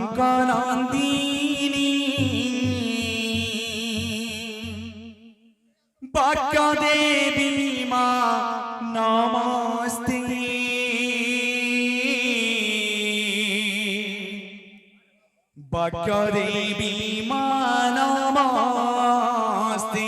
শুভাঙ্কনন্দিনী বাক্য দেবী মা নমস্তে। বাক্য দেবী মা নমস্তে।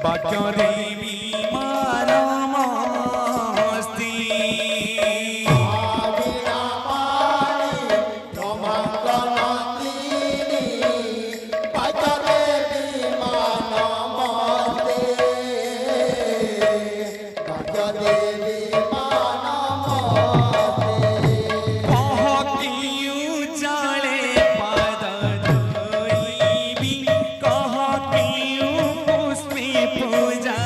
বাক্য দেবী মা নমস্তে। কহ কিউ পুষ্পে পূজা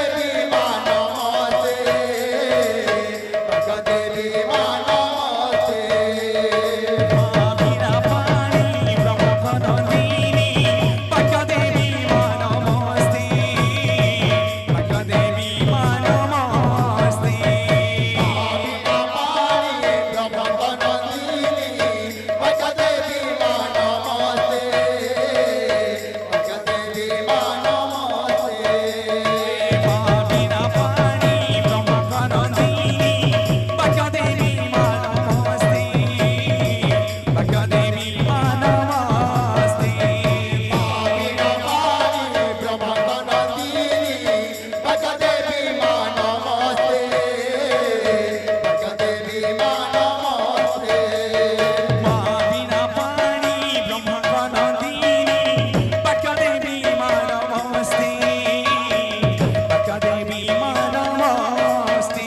देवी मां नमस्ते बका देवी मां नमस्ते মা বিনা পানি ব্রহ্মনন্দিনী বাক্য দেবী মা নমস্তে বাক্য দেবী মা নমস্তে बिना पानी ब्रह्मनंदिनी बका देवी मां नमस्ते बका देवी मां नमस्ते মা বিনা পানি ব্রহ্মনন্দিনী বাক্য দেবী মা নমস্তে বাক্য দেবী মা নমস্তে बिना पानी ब्रह्मनंदिनी बका देवी मां नमस्ते बका देवी मां नमस्ते মা বিনা পানি ব্রহ্মনন্দিনী বাক্য দেবী মা নমস্তে বাক্য দেবী মা নমস্তে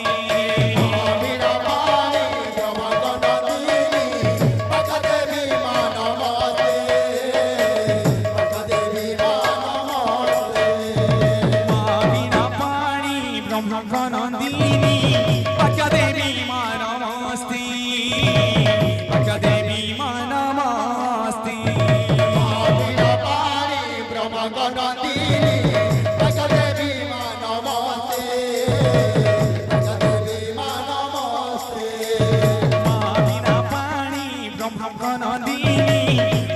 बिना पानी ब्रह्मनंदिनी बका देवी मां नमस्ते बका देवी मां नमस्ते মা বিনা পানি ব্রহ্মনন্দিনী বাক্য দেবী মা নমস্তে বাক্য দেবী মা নমস্তে बिना पानी ब्रह्मनंदिनी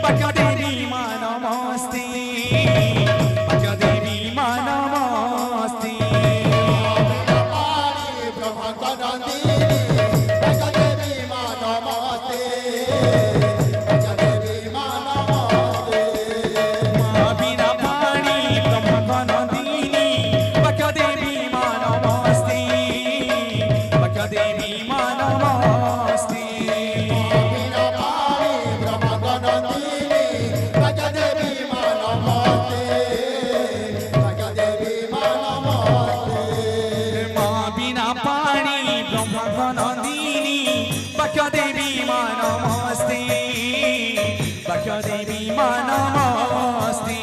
बका देवी मां नमस्ते बका देवी मां नमस्ते মা বিনা পানি ব্রহ্মনন্দিনী বাক্য দেবী মা নমস্তে বাক্য দেবী মা নমস্তে पानी ब्रह्मनंदिनी बका देवी मां नमस्ते बका देवी मां नमस्ते মা বিনা পানি ব্রহ্মনন্দিনী বাক্য দেবী মা নমস্তে বাক্য দেবী মা নমস্তে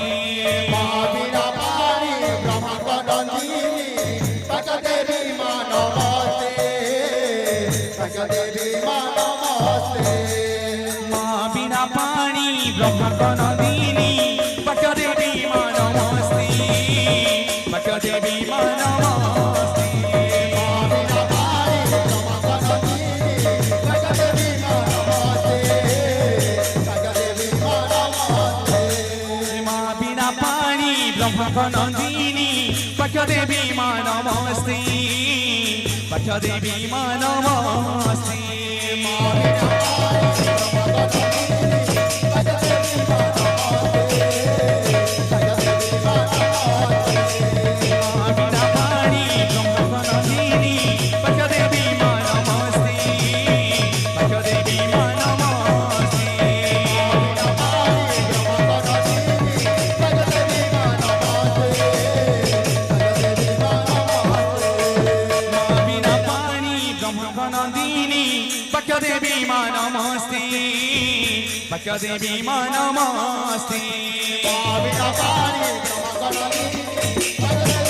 बिना पानी ब्रह्मनंदिनी बका देवी मां नमस्ते बका देवी मां नमस्ते মা বিনা পানি ব্রহ্মনন্দিনী বাক্য দেবী মা নমস্তে বাক্য দেবী মা নমস্তে बिना पानी ब्रह्मनंदिनी बका देवी मां नमस्ते बका देवी मां नमस्ते মা বিনা পানি ব্রহ্মনন্দিনী বাক্য দেবী মা নমস্তে বাক্য দেবী মা নমস্তে बिना पानी ब्रह्मनंदिनी बका देवी मां नमस्ते बका देवी मां नमस्ते মা বিনা পানি ব্রহ্মনন্দিনী বাক্য দেবী মা নমস্তে বাক্য দেবী মা নমস্তে মা বিনা পানি ব্রহ্মনন্দিনী বাক্য দেবী মা নমস্তে বাক্য দেবী মা নমস্তে মা বিনা পানি ব্রহ্মনন্দিনী বাক্য দেবী মা নমস্তে বাক্য দেবী মা নমস্তে बिना पानी ब्रह्मनंदिनी